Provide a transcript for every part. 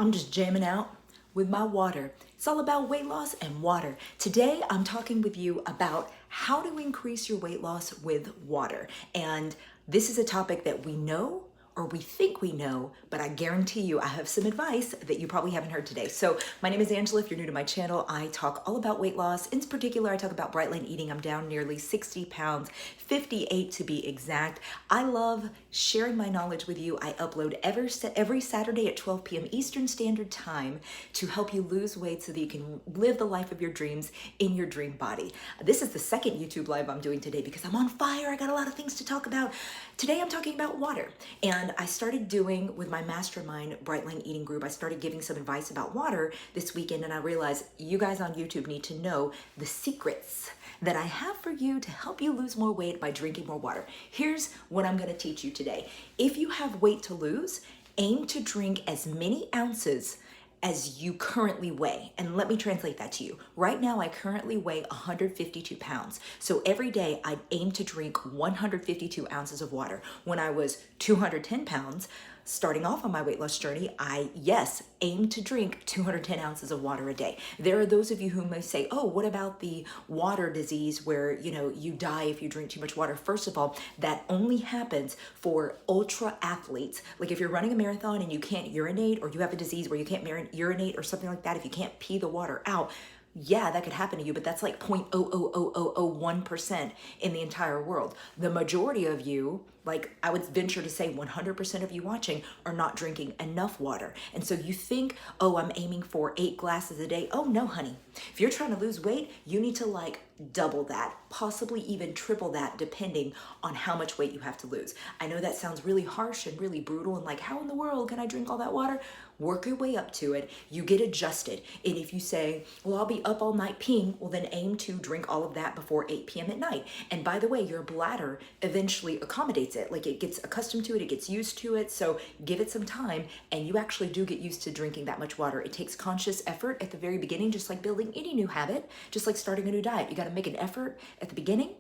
I'm just jamming out with my water. It's all about weight loss and water. Today, I'm talking with you about how to increase your weight loss with water. And this is a topic that we know or we think we know, but I guarantee you I have some advice that you probably haven't heard today. So my name is Angela. If you're new to my channel, I talk all about weight loss. In particular, I talk about bright line eating. I'm down nearly 60 pounds, 58 to be exact. I love sharing my knowledge with you. I upload every Saturday at 12 p.m. Eastern Standard Time to help you lose weight so that you can live the life of your dreams in your dream body. This is the second YouTube live I'm doing today because I'm on fire. I got a lot of things to talk about. Today I'm talking about water. And I started doing with my mastermind Bright Line Eating group, I started giving some advice about water this weekend, and I realized you guys on YouTube need to know the secrets that I have for you to help you lose more weight by drinking more water. Here's what I'm gonna teach you today. If you have weight to lose, aim to drink as many ounces as you currently weigh. And let me translate that to you. Right now, I currently weigh 152 pounds. So every day I aim to drink 152 ounces of water. When I was 210 pounds, starting off on my weight loss journey, yes, aim to drink 210 ounces of water a day. There are those of you who may say, oh, what about the water disease where, you die if you drink too much water? First of all, that only happens for ultra athletes. Like if you're running a marathon and you can't urinate, or you have a disease where you can't urinate or something like that, if you can't pee the water out, yeah, that could happen to you, but that's like 0.00001% in the entire world. The majority of you, like I would venture to say 100% of you watching, are not drinking enough water. And so you think, oh, I'm aiming for 8 glasses a day. Oh no, honey. If you're trying to lose weight, you need to like double that, possibly even triple that, depending on how much weight you have to lose. I know that sounds really harsh and really brutal and like, how in the world can I drink all that water? Work your way up to it. You get adjusted. And if you say, well, I'll be up all night peeing, well, then aim to drink all of that before 8 p.m. at night. And by the way, your bladder eventually accommodates it. Like it gets accustomed to it, it gets used to it. So give it some time and you actually do get used to drinking that much water. It takes conscious effort at the very beginning, just like building any new habit, just like starting a new diet. You got to make an effort at the beginning,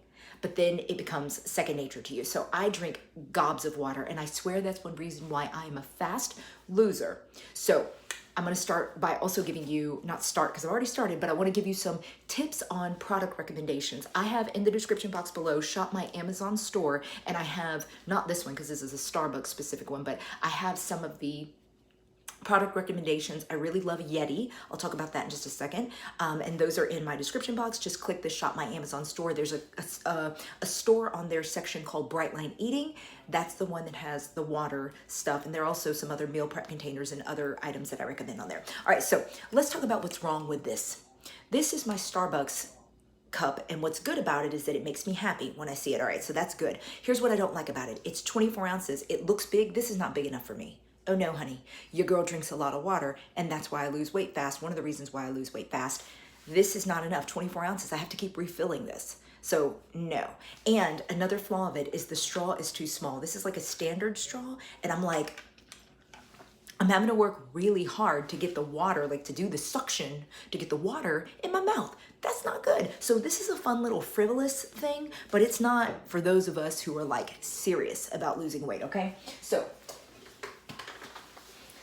but then it becomes second nature to you. So I drink gobs of water, and I swear that's one reason why I am a fast loser. So I'm gonna start by also giving you, not start because I've already started, but I wanna give you some tips on product recommendations. I have in the description box below, shop my Amazon store, and I have, not this one because this is a Starbucks specific one, but I have some of the product recommendations. I really love Yeti. I'll talk about that in just a second. And those are in my description box. Just click the shop my Amazon store. There's a store on their section called Bright Line Eating. That's the one that has the water stuff. And there are also some other meal prep containers and other items that I recommend on there. All right, so let's talk about what's wrong with this. This is my Starbucks cup, and what's good about it is that it makes me happy when I see it. All right, so that's good. Here's what I don't like about it. It's 24 ounces. It looks big. This is not big enough for me. Oh no, honey, your girl drinks a lot of water, and that's why I lose weight fast. One of the reasons why I lose weight fast. This is not enough, 24 ounces. I have to keep refilling this. So no. And another flaw of it is the straw is too small. This is like a standard straw, and I'm having to work really hard to get the water, like to do the suction, to get the water in my mouth. That's not good. So this is a fun little frivolous thing, but it's not for those of us who are like serious about losing weight, okay? So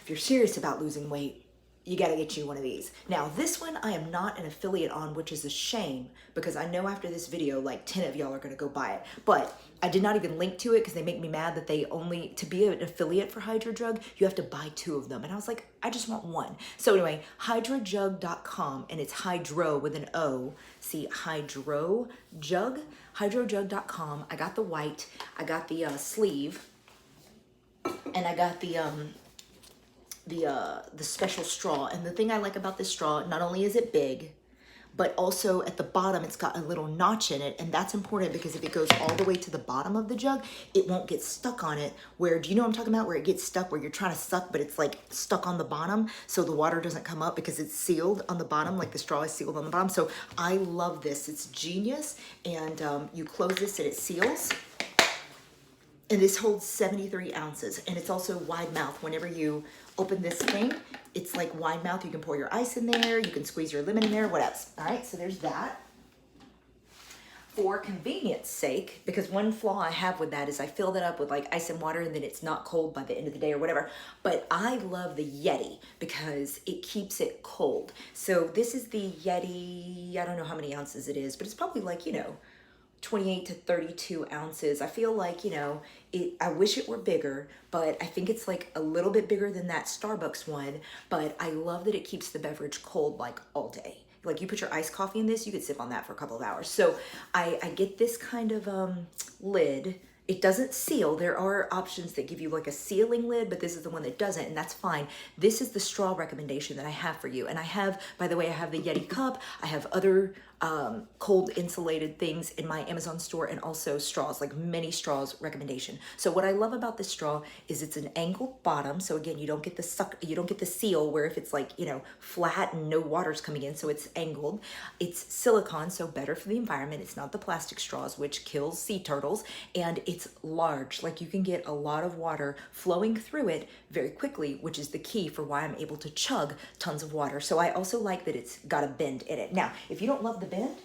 if you're serious about losing weight, you got to get you one of these. Now, this one I am not an affiliate on, which is a shame because I know after this video, like 10 of y'all are going to go buy it. But I did not even link to it because they make me mad that to be an affiliate for Hydrojug, you have to buy 2 of them. And I was like, I just want one. So anyway, hydrojug.com, and it's hydro with an O. See, Hydrojug, hydrojug.com. I got the white, I got the sleeve, and I got the special straw. And the thing I like about this straw, not only is it big, but also at the bottom it's got a little notch in it, and that's important because if it goes all the way to the bottom of the jug, it won't get stuck on it. Where, do you know what I'm talking about? Where it gets stuck, where you're trying to suck, but it's like stuck on the bottom, so the water doesn't come up because it's sealed on the bottom, like the straw is sealed on the bottom. So I love this. It's genius, and you close this and it seals. And this holds 73 ounces, and it's also wide mouth. Whenever you open this thing, it's like wide mouth. You can pour your ice in there, you can squeeze your lemon in there, what else? All right, so there's that. for convenience sake, because one flaw I have with that is I fill that up with like ice and water and then it's not cold by the end of the day or whatever. But I love the Yeti because it keeps it cold. So this is the Yeti, I don't know how many ounces it is, but it's probably like, 28 to 32 ounces. I feel like, I wish it were bigger, but I think it's like a little bit bigger than that Starbucks one. But I love that it keeps the beverage cold like all day. Like you put your iced coffee in this, you could sip on that for a couple of hours. So I get this kind of lid. It doesn't seal. There are options that give you like a sealing lid, but this is the one that doesn't, and that's fine. This is the straw recommendation that I have for you. And I have, by the way, I have the Yeti cup. I have other cold insulated things in my Amazon store, and also straws, like mini straws recommendation. So what I love about this straw is it's an angled bottom. So again, you don't get the seal where if it's like, flat and no water's coming in. So it's angled. It's silicone, so better for the environment. It's not the plastic straws, which kills sea turtles. And it's large, like you can get a lot of water flowing through it very quickly, which is the key for why I'm able to chug tons of water. So I also like that it's got a bend in it. Now, if you don't love the bend,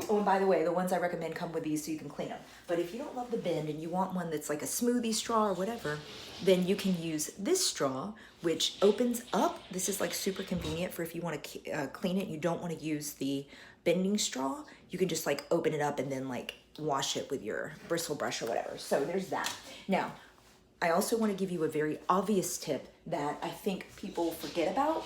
oh, and by the way, the ones I recommend come with these so you can clean them. But if you don't love the bend and you want one that's like a smoothie straw or whatever, then you can use this straw, which opens up. This is like super convenient for if you want to clean it. You don't want to use the bending straw. You can just like open it up and then like wash it with your bristle brush or whatever. So there's that. Now, I also want to give you a very obvious tip that I think people forget about.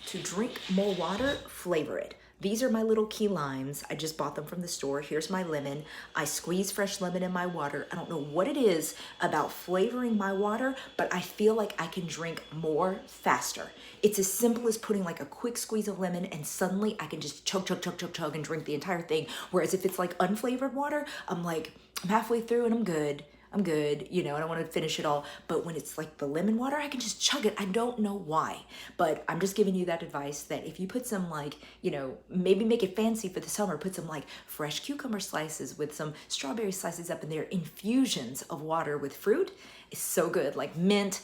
To drink more water, flavor it. These are my little key limes. I just bought them from the store. Here's my lemon. I squeeze fresh lemon in my water. I don't know what it is about flavoring my water, but I feel like I can drink more faster. It's as simple as putting like a quick squeeze of lemon and suddenly I can just chug and drink the entire thing. Whereas if it's like unflavored water, I'm halfway through and I'm good, I don't want to finish it all. But when it's like the lemon water, I can just chug it. I don't know why, but I'm just giving you that advice that if you put some like, maybe make it fancy for the summer, put some like fresh cucumber slices with some strawberry slices up in there, infusions of water with fruit is so good. Like mint,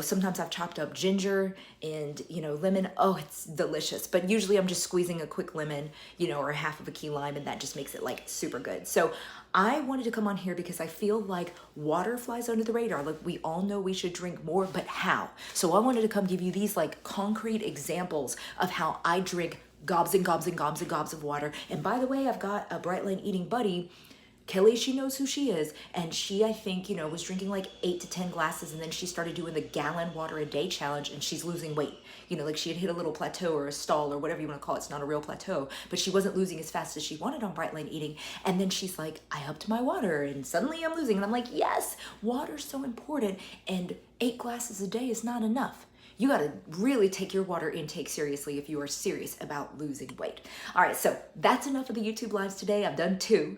sometimes I've chopped up ginger and, lemon. Oh, it's delicious. But usually I'm just squeezing a quick lemon, or half of a key lime, and that just makes it like super good. So I wanted to come on here because I feel like water flies under the radar. Like we all know we should drink more, but how? So I wanted to come give you these like concrete examples of how I drink gobs and gobs and gobs and gobs of water. And by the way, I've got a Bright Line eating buddy, Kelly, she knows who she is, and she, I think, was drinking like 8 to 10 glasses, and then she started doing the gallon water a day challenge, and she's losing weight. Like she had hit a little plateau or a stall or whatever you want to call it. It's not a real plateau, but she wasn't losing as fast as she wanted on Bright Line eating. And then she's like, I upped my water, and suddenly I'm losing. And I'm like, yes, water's so important, and 8 glasses a day is not enough. You got to really take your water intake seriously if you are serious about losing weight. All right, so that's enough of the YouTube lives today. I've done 2.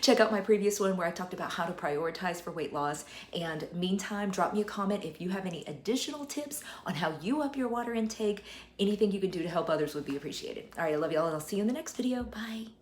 Check out my previous one where I talked about how to prioritize for weight loss. And meantime, drop me a comment if you have any additional tips on how you up your water intake. Anything you can do to help others would be appreciated. All right, I love y'all, and I'll see you in the next video. Bye.